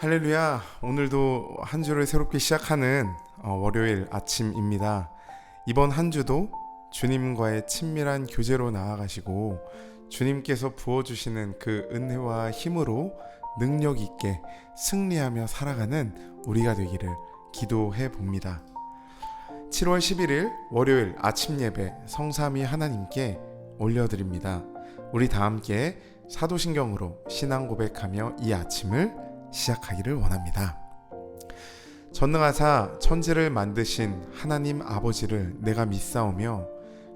할렐루야. 오늘도 한 주를 새롭게 시작하는 월요일 아침입니다. 이번 한 주도 주님과의 친밀한 교제로 나아가시고 주님께서 부어주시는 그 은혜와 힘으로 능력 있게 승리하며 살아가는 우리가 되기를 기도해 봅니다. 7월 11일 월요일 아침 예배 성삼위 하나님께 올려드립니다. 우리 다 함께 사도신경으로 신앙 고백하며 이 아침을 시작하기를 원합니다. 전능하사 천지를 만드신 하나님 아버지를 내가 믿사오며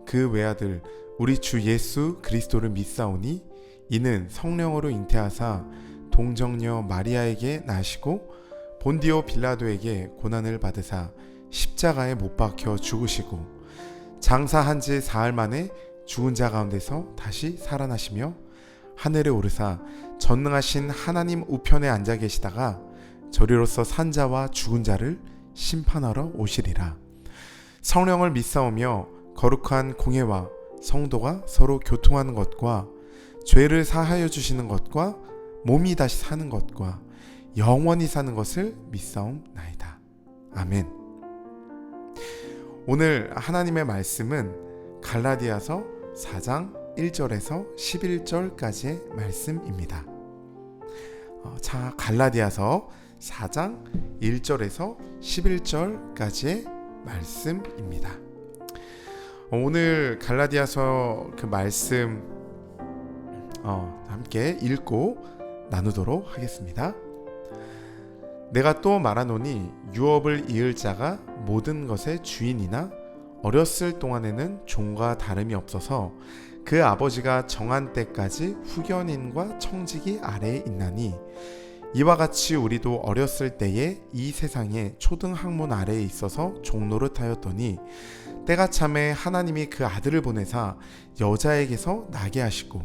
그 외아들 우리 주 예수 그리스도를 믿사오니 이는 성령으로 잉태하사 동정녀 마리아에게 나시고 본디오 빌라도에게 고난을 받으사 십자가에 못 박혀 죽으시고 장사한 지 사흘 만에 죽은 자 가운데서 다시 살아나시며 하늘에 오르사 전능하신 하나님 우편에 앉아 계시다가 저리로서 산 자와 죽은 자를 심판하러 오시리라. 성령을 믿사오며 거룩한 공회와 성도가 서로 교통하는 것과 죄를 사하여 주시는 것과 몸이 다시 사는 것과 영원히 사는 것을 믿사옵나이다. 아멘. 오늘 하나님의 말씀은 갈라디아서 4장 1절에서 11절까지의 말씀입니다. 자, 갈라디아서 4장 1절에서 11절까지의 말씀입니다. 오늘 갈라디아서 그 말씀 함께 읽고 나누도록 하겠습니다. 내가 또 말하노니 유업을 이을 자가 모든 것의 주인이나 어렸을 동안에는 종과 다름이 없어서 그 아버지가 정한 때까지 후견인과 청지기 아래에 있나니 이와 같이 우리도 어렸을 때에 이 세상에 초등학문 아래에 있어서 종노릇하였더니 때가 참에 하나님이 그 아들을 보내사 여자에게서 나게 하시고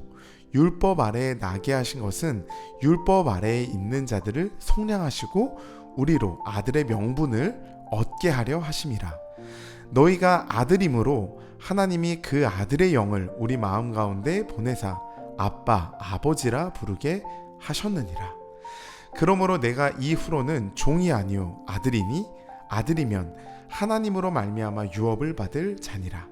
율법 아래에 나게 하신 것은 율법 아래에 있는 자들을 속량하시고 우리로 아들의 명분을 얻게 하려 하심이라. 너희가 아들임으로 하나님이 그 아들의 영을 우리 마음 가운데 보내사 아빠, 아버지라 부르게 하셨느니라. 그러므로 내가 이후로는 종이 아니요 아들이니 아들이면 하나님으로 말미암아 유업을 받을 자니라.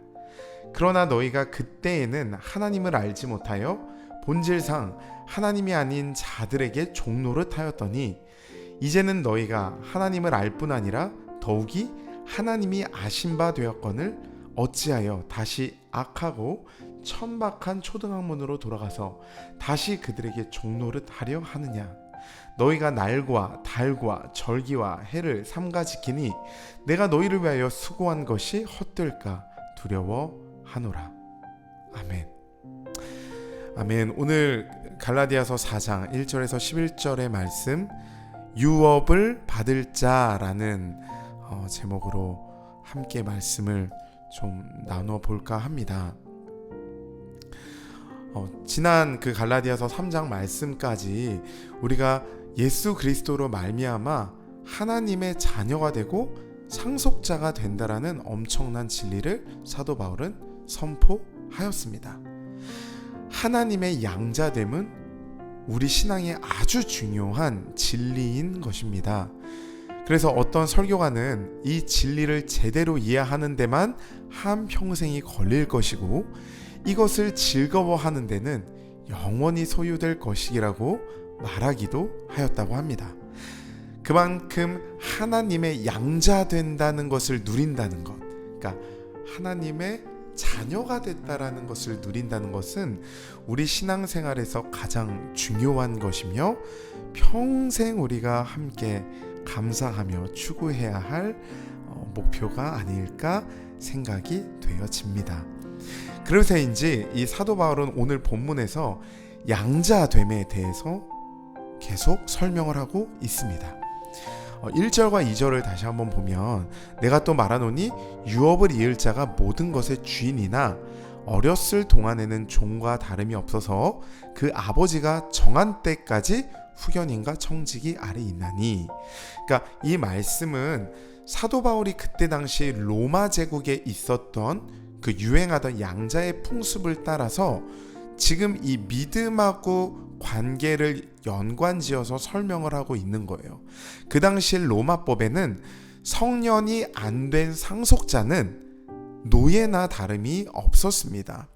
그러나 너희가 그때에는 하나님을 알지 못하여 본질상 하나님이 아닌 자들에게 종노릇하였더니 이제는 너희가 하나님을 알 뿐 아니라 더욱이 하나님이 아신 바 되었거늘 어찌하여 다시 악하고 천박한 초등학문으로 돌아가서 다시 그들에게 종노릇하려 하느냐. 너희가 날과 달과 절기와 해를 삼가 지키니 내가 너희를 위하여 수고한 것이 헛될까 두려워하노라. 아멘. 아멘. 오늘 갈라디아서 4장 1절에서 11절의 말씀 유업을 받을 자라는 제목으로 함께 말씀을 좀 나눠볼까 합니다. 지난 그 갈라디아서 3장 말씀까지 우리가 예수 그리스도로 말미암아 하나님의 자녀가 되고 상속자가 된다라는 엄청난 진리를 사도 바울은 선포하였습니다. 하나님의 양자됨은 우리 신앙에 아주 중요한 진리인 것입니다. 그래서 어떤 설교가는 이 진리를 제대로 이해하는 데만 한평생이 걸릴 것이고 이것을 즐거워하는 데는 영원히 소유될 것이라고 말하기도 하였다고 합니다. 그만큼 하나님의 양자된다는 것을 누린다는 것, 그러니까 하나님의 자녀가 됐다라는 것을 누린다는 것은 우리 신앙생활에서 가장 중요한 것이며 평생 우리가 함께 감사하며 추구해야 할 목표가 아닐까 생각이 되어집니다. 그래서인지 이 사도 바울은 오늘 본문에서 양자됨에 대해서 계속 설명을 하고 있습니다. 1절과 2절을 다시 한번 보면 내가 또 말하노니 유업을 이을 자가 모든 것의 주인이나 어렸을 동안에는 종과 다름이 없어서 그 아버지가 정한 때까지 후견인과 청지기 아래 있나니. 그러니까 이 말씀은 사도 바울이 그때 당시 로마 제국에 있었던 그 유행하던 양자의 풍습을 따라서 지금 이 믿음하고 관계를 연관지어서 설명을 하고 있는 거예요. 그 당시 로마법에는 성년이 안 된 상속자는 노예나 다름이 없었습니다.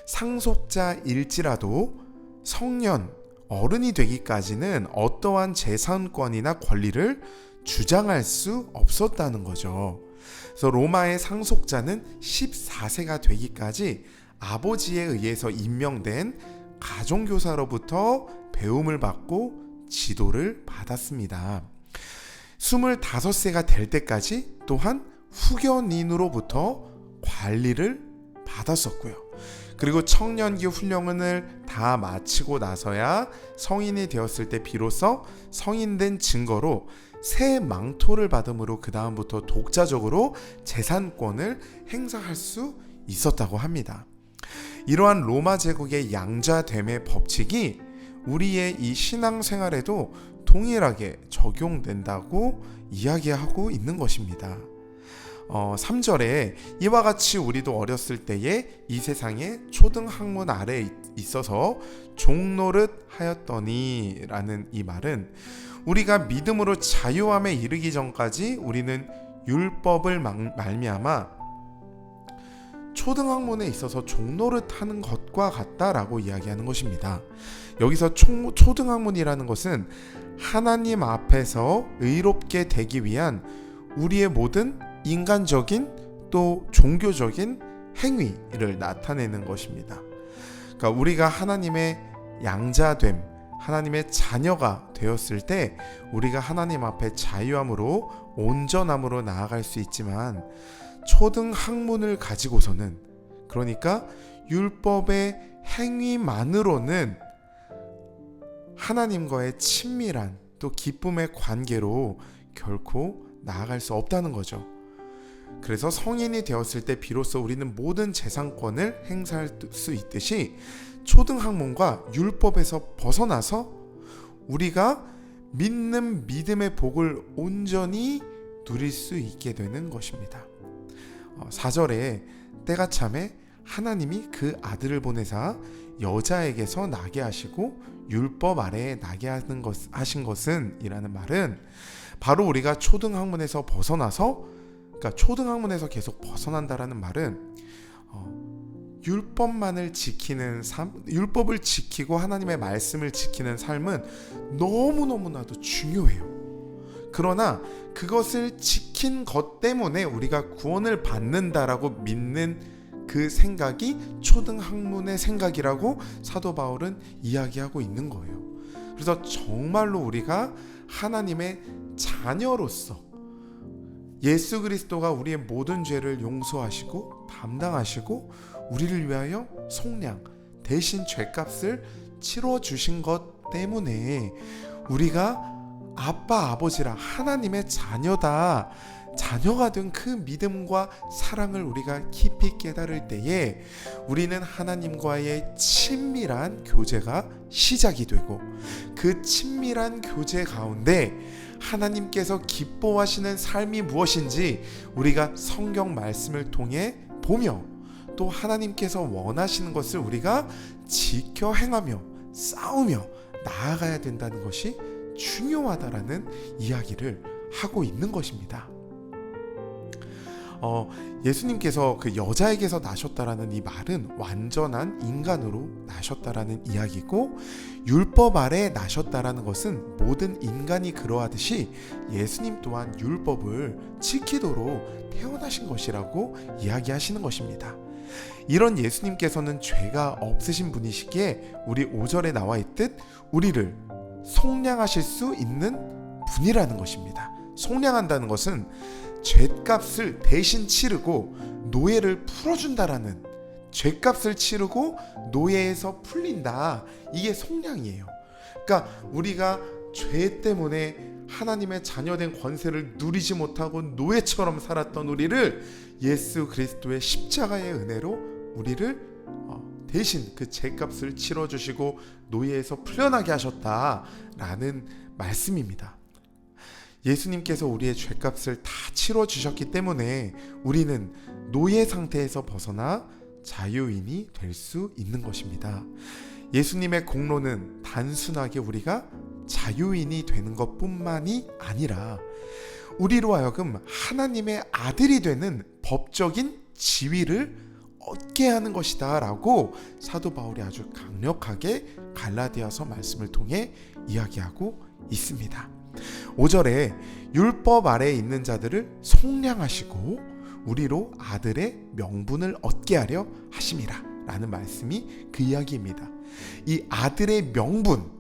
상속자일지라도 성년, 어른이 되기까지는 어떠한 재산권이나 권리를 주장할 수 없었다는 거죠. 그래서 로마의 상속자는 14세가 되기까지 아버지에 의해서 임명된 가정교사로부터 배움을 받고 지도를 받았습니다. 25세가 될 때까지 또한 후견인으로부터 관리를 받았었고요. 그리고 청년기 훈련을 다 마치고 나서야 성인이 되었을 때 비로소 성인된 증거로 새 망토를 받음으로 그 다음부터 독자적으로 재산권을 행사할 수 있었다고 합니다. 이러한 로마 제국의 양자됨의 법칙이 우리의 이 신앙생활에도 동일하게 적용된다고 이야기하고 있는 것입니다. 3절에 이와 같이 우리도 어렸을 때에 이 세상에 초등학문 아래에 있어서 종노릇 하였더니 라는 이 말은 우리가 믿음으로 자유함에 이르기 전까지 우리는 율법을 말미암아 초등학문에 있어서 종노릇 하는 것과 같다라고 이야기하는 것입니다. 여기서 초등학문이라는 것은 하나님 앞에서 의롭게 되기 위한 우리의 모든 인간적인 또 종교적인 행위를 나타내는 것입니다. 그러니까 우리가 하나님의 양자됨, 하나님의 자녀가 되었을 때 우리가 하나님 앞에 자유함으로 온전함으로 나아갈 수 있지만 초등학문을 가지고서는, 그러니까 율법의 행위만으로는 하나님과의 친밀한 또 기쁨의 관계로 결코 나아갈 수 없다는 거죠. 그래서 성인이 되었을 때 비로소 우리는 모든 재산권을 행사할 수 있듯이 초등학문과 율법에서 벗어나서 우리가 믿는 믿음의 복을 온전히 누릴 수 있게 되는 것입니다. 4절에 때가 참에 하나님이 그 아들을 보내사 여자에게서 나게 하시고 율법 아래에 나게 하신 것은 이라는 말은 바로 우리가 초등학문에서 벗어나서, 그러니까 초등학문에서 계속 벗어난다라는 말은 율법만을 지키는 삶, 율법을 지키고 하나님의 말씀을 지키는 삶은 너무너무나도 중요해요. 그러나 그것을 지킨 것 때문에 우리가 구원을 받는다라고 믿는 그 생각이 초등학문의 생각이라고 사도 바울은 이야기하고 있는 거예요. 그래서 정말로 우리가 하나님의 자녀로서 예수 그리스도가 우리의 모든 죄를 용서하시고 담당하시고 우리를 위하여 속량 대신 죄값을 치러주신 것 때문에 우리가 아빠 아버지라 하나님의 자녀다, 자녀가 된 그 믿음과 사랑을 우리가 깊이 깨달을 때에 우리는 하나님과의 친밀한 교제가 시작이 되고, 그 친밀한 교제 가운데 하나님께서 기뻐하시는 삶이 무엇인지 우리가 성경 말씀을 통해 보며 또 하나님께서 원하시는 것을 우리가 지켜 행하며 싸우며 나아가야 된다는 것이 중요하다라는 이야기를 하고 있는 것입니다. 예수님께서 그 여자에게서 나셨다라는 이 말은 완전한 인간으로 나셨다라는 이야기고, 율법 아래 나셨다라는 것은 모든 인간이 그러하듯이 예수님 또한 율법을 지키도록 태어나신 것이라고 이야기하시는 것입니다. 이런 예수님께서는 죄가 없으신 분이시기에 우리 5절에 나와 있듯 우리를 속량하실 수 있는 분이라는 것입니다. 속량한다는 것은 죄값을 대신 치르고 노예를 풀어준다라는, 죄값을 치르고 노예에서 풀린다, 이게 속량이에요. 그러니까 우리가 죄 때문에 하나님의 자녀된 권세를 누리지 못하고 노예처럼 살았던 우리를 예수 그리스도의 십자가의 은혜로 우리를 대신 그 죄값을 치러주시고 노예에서 풀려나게 하셨다라는 말씀입니다. 예수님께서 우리의 죄값을 다 치러주셨기 때문에 우리는 노예 상태에서 벗어나 자유인이 될 수 있는 것입니다. 예수님의 공로는 단순하게 우리가 자유인이 되는 것뿐만이 아니라 우리로 하여금 하나님의 아들이 되는 법적인 지위를 얻게 하는 것이다 라고 사도 바울이 아주 강력하게 갈라디아서 말씀을 통해 이야기하고 있습니다. 5절에 율법 아래에 있는 자들을 속량하시고 우리로 아들의 명분을 얻게 하려 하심이라 라는 말씀이 그 이야기입니다. 이 아들의 명분,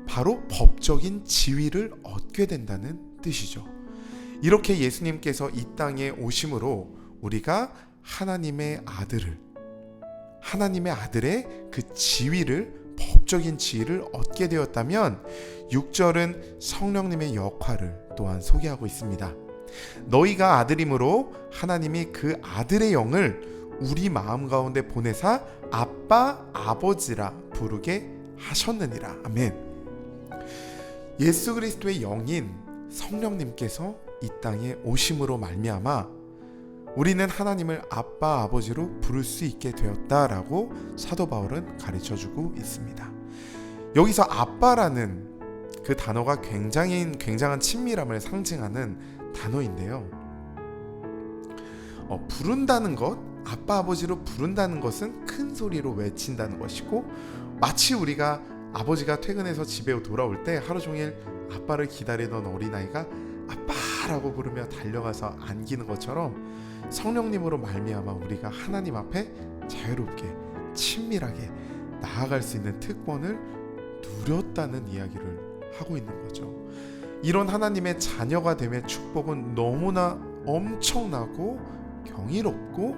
바로 법적인 지위를 얻게 된다는 뜻이죠. 이렇게 예수님께서 이 땅에 오심으로 우리가 하나님의 아들의 그 지위를, 법적인 지위를 얻게 되었다면 6절은 성령님의 역할을 또한 소개하고 있습니다. 너희가 아들임으로 하나님이 그 아들의 영을 우리 마음 가운데 보내사 아빠 아버지라 부르게 하셨느니라. 아멘. 예수 그리스도의 영인 성령님께서 이 땅에 오심으로 말미암아 우리는 하나님을 아빠 아버지로 부를 수 있게 되었다라고 사도 바울은 가르쳐주고 있습니다. 여기서 아빠라는 그 단어가 굉장한 친밀함을 상징하는 단어인데요. 부른다는 것, 아빠 아버지로 부른다는 것은 큰 소리로 외친다는 것이고, 마치 우리가 아버지가 퇴근해서 집에 돌아올 때 하루 종일 아빠를 기다리던 어린아이가 아빠라고 부르며 달려가서 안기는 것처럼 성령님으로 말미암아 우리가 하나님 앞에 자유롭게 친밀하게 나아갈 수 있는 특권을 누렸다는 이야기를 하고 있는 거죠. 이런 하나님의 자녀가 됨의 축복은 너무나 엄청나고 경이롭고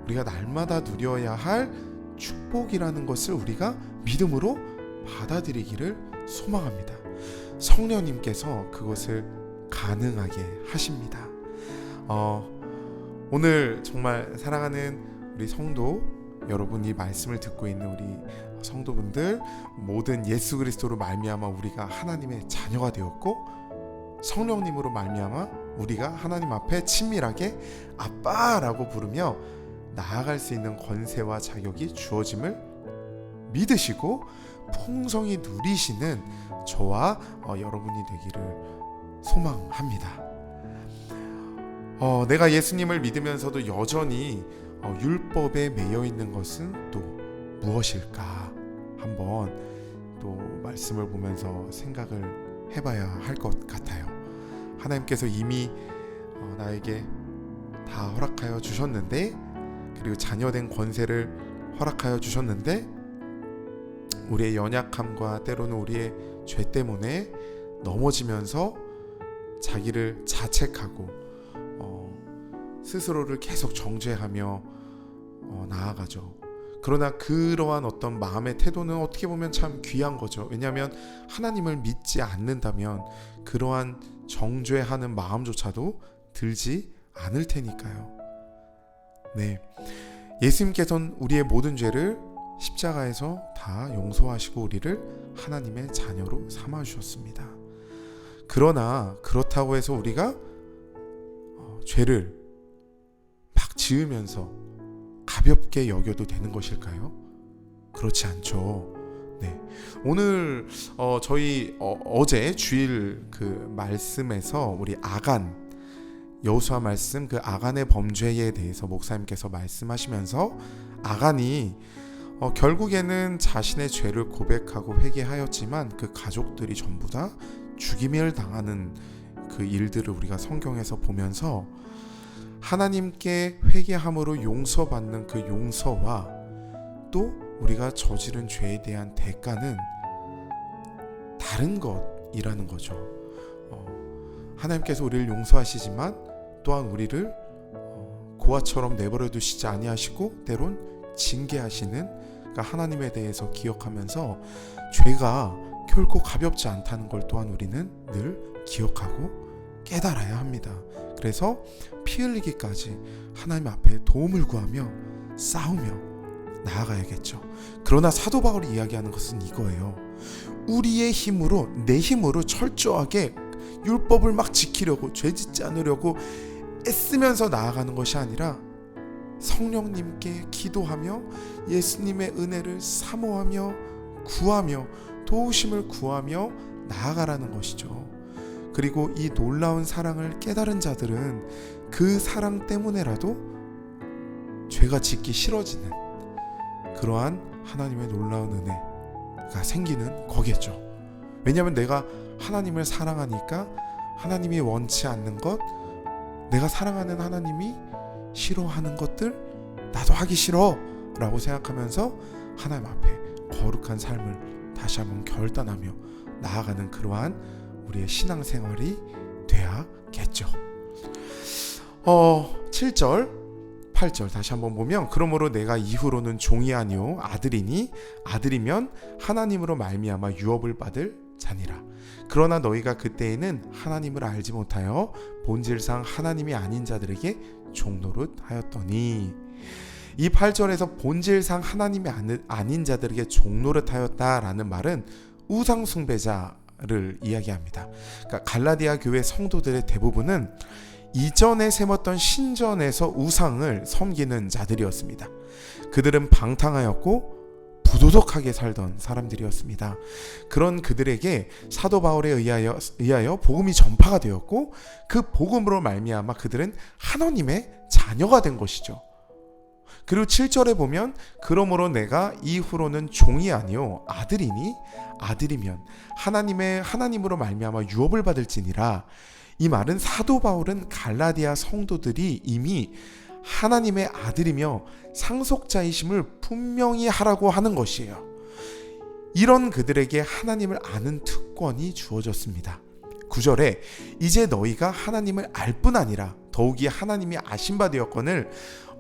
우리가 날마다 누려야 할 축복이라는 것을 우리가 믿음으로 받아들이기를 소망합니다. 성령님께서 그것을 가능하게 하십니다. 오늘 정말 사랑하는 우리 성도 여러분이 말씀을 듣고 있는 우리 성도분들, 모든 예수 그리스도로 말미암아 우리가 하나님의 자녀가 되었고, 성령님으로 말미암아 우리가 하나님 앞에 친밀하게 아빠라고 부르며 나아갈 수 있는 권세와 자격이 주어짐을 믿으시고 풍성히 누리시는 저와 여러분이 되기를 소망합니다. 내가 예수님을 믿으면서도 여전히 율법에 매여 있는 것은 또 무엇일까? 한번 또 말씀을 보면서 생각을 해봐야 할 것 같아요. 하나님께서 이미 나에게 다 허락하여 주셨는데, 그리고 자녀된 권세를 허락하여 주셨는데, 우리의 연약함과 때로는 우리의 죄 때문에 넘어지면서 자기를 자책하고 스스로를 계속 정죄하며 나아가죠. 그러나 그러한 어떤 마음의 태도는 어떻게 보면 참 귀한 거죠. 왜냐하면 하나님을 믿지 않는다면 그러한 정죄하는 마음조차도 들지 않을 테니까요. 네, 예수님께서는 우리의 모든 죄를 십자가에서 다 용서하시고 우리를 하나님의 자녀로 삼아주셨습니다. 그러나 그렇다고 해서 우리가 죄를 막 지으면서 가볍게 여겨도 되는 것일까요? 그렇지 않죠. 네, 오늘 저희 어제 주일 그 말씀에서 우리 아간 여호수아 말씀, 그 아간의 범죄에 대해서 목사님께서 말씀하시면서 아간이 결국에는 자신의 죄를 고백하고 회개하였지만 그 가족들이 전부 다 죽임을 당하는 그 일들을 우리가 성경에서 보면서 하나님께 회개함으로 용서받는 그 용서와 또 우리가 저지른 죄에 대한 대가는 다른 것이라는 거죠. 하나님께서 우리를 용서하시지만 또한 우리를 고아처럼 내버려 두시지 아니하시고 때론 징계하시는, 그러니까 하나님에 대해서 기억하면서 죄가 결코 가볍지 않다는 걸 또한 우리는 늘 기억하고 깨달아야 합니다. 그래서 피 흘리기까지 하나님 앞에 도움을 구하며 싸우며 나아가야겠죠. 그러나 사도 바울이 이야기하는 것은 이거예요. 우리의 힘으로, 내 힘으로 철저하게 율법을 막 지키려고, 죄 짓지 않으려고 애쓰면서 나아가는 것이 아니라 성령님께 기도하며 예수님의 은혜를 사모하며 구하며 도우심을 구하며 나아가라는 것이죠. 그리고 이 놀라운 사랑을 깨달은 자들은 그 사랑 때문에라도 죄가 짓기 싫어지는 그러한 하나님의 놀라운 은혜가 생기는 거겠죠. 왜냐하면 내가 하나님을 사랑하니까 하나님이 원치 않는 것, 내가 사랑하는 하나님이 싫어하는 것들 나도 하기 싫어 라고 생각하면서 하나님 앞에 거룩한 삶을 다시 한번 결단하며 나아가는 그러한 우리의 신앙생활이 돼야겠죠. 7절 8절 다시 한번 보면, 그러므로 내가 이후로는 종이 아니요 아들이니 아들이면 하나님으로 말미암아 유업을 받을 자니라. 그러나 너희가 그때에는 하나님을 알지 못하여 본질상 하나님이 아닌 자들에게 종노릇 하였더니, 이 8절에서 본질상 하나님이 아닌 자들에게 종노릇 하였다라는 말은 우상 숭배자를 이야기합니다. 그러니까 갈라디아 교회 성도들의 대부분은 이전에 세웠던 신전에서 우상을 섬기는 자들이었습니다. 그들은 방탕하였고 부도덕하게 살던 사람들이었습니다. 그런 그들에게 사도 바울에 의하여 복음이 전파가 되었고, 그 복음으로 말미암아 그들은 하나님의 자녀가 된 것이죠. 그리고 7절에 보면, 그러므로 내가 이후로는 종이 아니요 아들이니 아들이면 하나님으로 말미암아 유업을 받을지니라. 이 말은 사도 바울은 갈라디아 성도들이 이미 하나님의 아들이며 상속자이심을 분명히 하라고 하는 것이에요. 이런 그들에게 하나님을 아는 특권이 주어졌습니다. 9절에 이제 너희가 하나님을 알 뿐 아니라 더욱이 하나님이 아신 바 되었거늘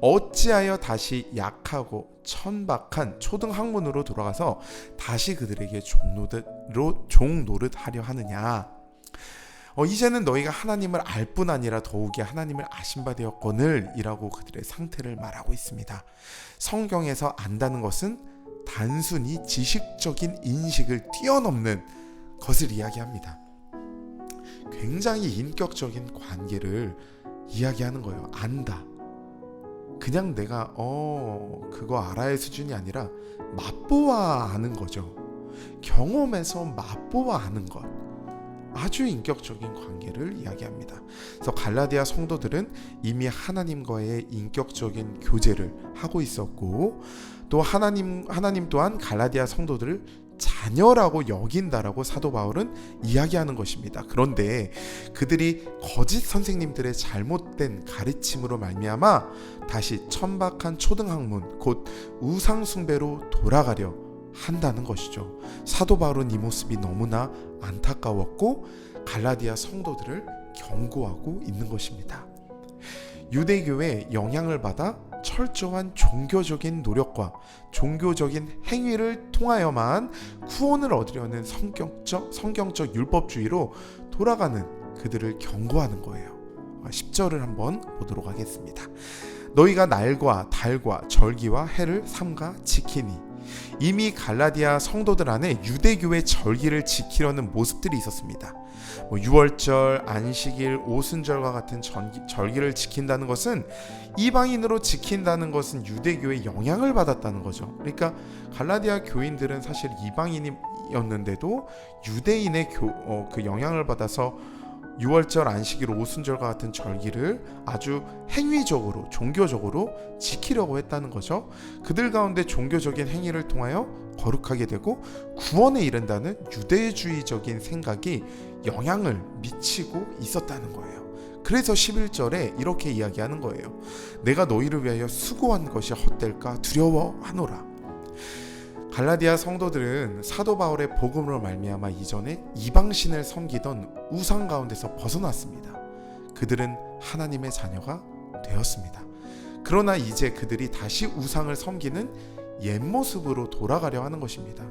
어찌하여 다시 약하고 천박한 초등학문으로 돌아가서 다시 그들에게 종노릇 하려 하느냐. 이제는 너희가 하나님을 알 뿐 아니라 더욱이 하나님을 아신 바 되었거늘 이라고 그들의 상태를 말하고 있습니다. 성경에서 안다는 것은 단순히 지식적인 인식을 뛰어넘는 것을 이야기합니다. 굉장히 인격적인 관계를 이야기하는 거예요. 안다. 그냥 내가 그거 알아의 수준이 아니라 맛보아 아는 거죠. 경험에서 맛보아 아는 것. 아주 인격적인 관계를 이야기합니다. 그래서 갈라디아 성도들은 이미 하나님과의 인격적인 교제를 하고 있었고, 또 하나님 또한 갈라디아 성도들을 자녀라고 여긴다라고 사도 바울은 이야기하는 것입니다. 그런데 그들이 거짓 선생님들의 잘못된 가르침으로 말미암아 다시 천박한 초등학문, 곧 우상 숭배로 돌아가려 한다는 것이죠. 사도 바울은 이 모습이 너무나 안타까웠고 갈라디아 성도들을 경고하고 있는 것입니다. 유대교의 영향을 받아 철저한 종교적인 노력과 종교적인 행위를 통하여만 구원을 얻으려는 성경적 율법주의로 돌아가는 그들을 경고하는 거예요. 10절을 한번 보도록 하겠습니다. 너희가 날과 달과 절기와 해를 삼가 지키니. 이미 갈라디아 성도들 안에 유대교의 절기를 지키려는 모습들이 있었습니다. 유월절, 안식일, 오순절과 같은 절기를 지킨다는 것은, 이방인으로 지킨다는 것은 유대교의 영향을 받았다는 거죠. 그러니까 갈라디아 교인들은 사실 이방인이었는데도 유대인의 그 영향을 받아서 유월절, 안식일, 오순절과 같은 절기를 아주 행위적으로, 종교적으로 지키려고 했다는 거죠. 그들 가운데 종교적인 행위를 통하여 거룩하게 되고 구원에 이른다는 유대주의적인 생각이 영향을 미치고 있었다는 거예요. 그래서 11절에 이렇게 이야기하는 거예요. 내가 너희를 위하여 수고한 것이 헛될까 두려워하노라. 갈라디아 성도들은 사도 바울의 복음으로 말미암아 이전에 이방신을 섬기던 우상 가운데서 벗어났습니다. 그들은 하나님의 자녀가 되었습니다. 그러나 이제 그들이 다시 우상을 섬기는 옛 모습으로 돌아가려 하는 것입니다.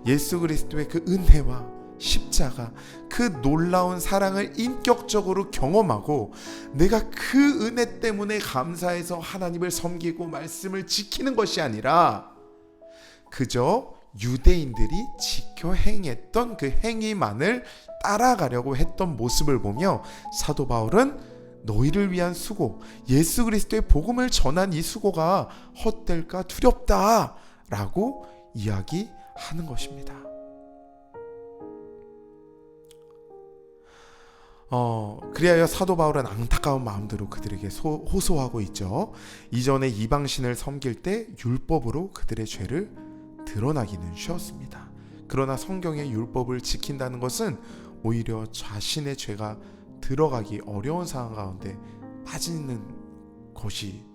예수 그리스도의 그 은혜와 십자가, 그 놀라운 사랑을 인격적으로 경험하고 내가 그 은혜 때문에 감사해서 하나님을 섬기고 말씀을 지키는 것이 아니라 그저 유대인들이 지켜 행했던 그 행위만을 따라가려고 했던 모습을 보며 사도 바울은 너희를 위한 수고, 예수 그리스도의 복음을 전한 이 수고가 헛될까 두렵다 라고 이야기하는 것입니다. 그리하여 사도 바울은 안타까운 마음대로 그들에게 호소하고 있죠. 이전에 이방신을 섬길 때 율법으로 그들의 죄를 드러나기는 쉬웠습니다. 그러나 성경의 율법을 지킨다는 것은 오히려 자신의 죄가 들어가기 어려운 상황 가운데 빠지는 것이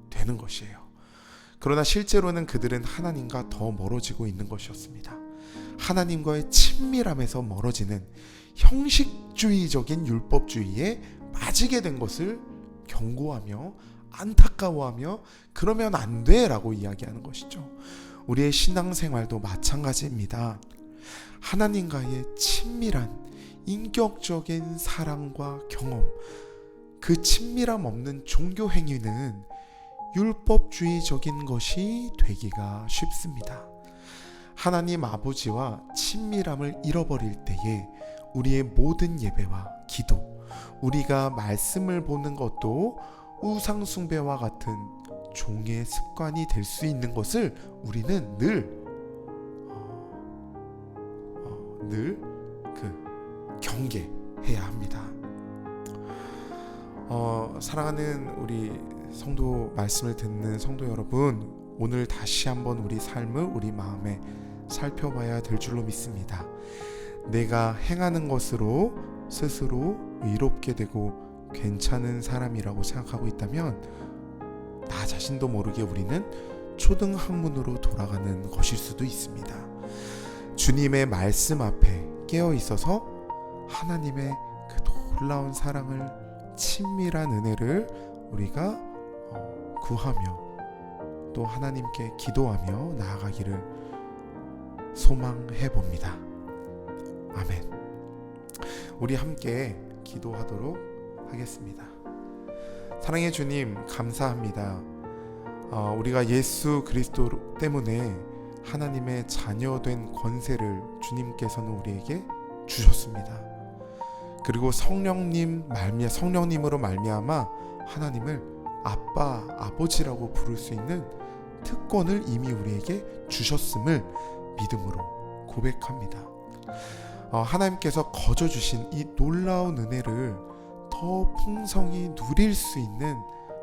되는 것이에요. 그러나 실제로는 그들은 하나님과 더 멀어지고 있는 것이었습니다. 하나님과의 친밀함에서 멀어지는 형식주의적인 율법주의에 빠지게 된 것을 경고하며 안타까워하며 그러면 안 돼라고 이야기하는 것이죠. 우리의 신앙생활도 마찬가지입니다. 하나님과의 친밀한 인격적인 사랑과 경험, 그 친밀함 없는 종교 행위는 율법주의적인 것이 되기가 쉽습니다. 하나님 아버지와 친밀함을 잃어버릴 때에 우리의 모든 예배와 기도, 우리가 말씀을 보는 것도 우상 숭배와 같은 종의 습관이 될 수 있는 것을 우리는 늘 경계해야 합니다. 사랑하는 우리 성도 말씀을 듣는 성도 여러분, 오늘 다시 한번 우리 삶을 우리 마음에 살펴봐야 될 줄로 믿습니다. 내가 행하는 것으로 스스로 의롭게 되고 괜찮은 사람이라고 생각하고 있다면 나 자신도 모르게 우리는 초등학문으로 돌아가는 것일 수도 있습니다. 주님의 말씀 앞에 깨어 있어서 하나님의 그 놀라운 사랑을, 친밀한 은혜를 우리가 구하며 또 하나님께 기도하며 나아가기를 소망해 봅니다. 아멘. 우리 함께 기도하도록 하겠습니다. 사랑의 주님, 감사합니다. 우리가 예수 그리스도 때문에 하나님의 자녀된 권세를 주님께서는 우리에게 주셨습니다. 그리고 성령님으로 말미암아 하나님을 아빠, 아버지라고 부를 수 있는 특권을 이미 우리에게 주셨음을 믿음으로 고백합니다. 하나님께서 거저 주신 이 놀라운 은혜를 더 풍성히 누릴 수 있는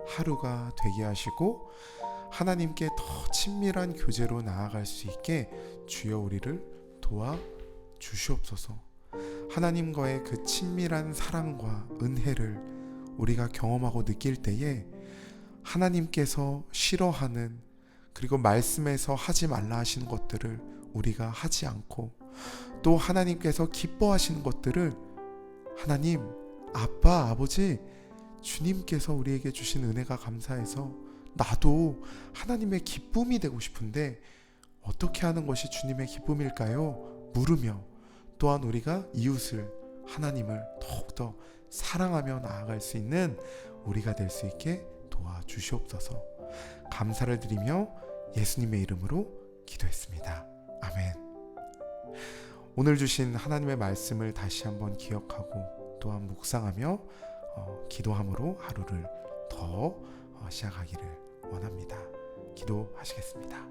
하루가 되게 하시고 하나님께 더 친밀한 교제로 나아갈 수 있게 주여 우리를 도와 주시옵소서. 하나님과의 그 친밀한 사랑과 은혜를 우리가 경험하고 느낄 때에 하나님께서 싫어하는, 그리고 말씀에서 하지 말라 하시는 것들을 우리가 하지 않고 또 하나님께서 기뻐하시는 것들을 하나님, 아빠, 아버지, 주님께서 우리에게 주신 은혜가 감사해서 나도 하나님의 기쁨이 되고 싶은데 어떻게 하는 것이 주님의 기쁨일까요? 물으며 또한 우리가 이웃을, 하나님을 더욱더 사랑하며 나아갈 수 있는 우리가 될 수 있게 도와주시옵소서. 감사를 드리며 예수님의 이름으로 기도했습니다. 아멘. 오늘 주신 하나님의 말씀을 다시 한번 기억하고 또한 묵상하며 기도함으로 하루를 더 시작하기를 원합니다. 기도하시겠습니다.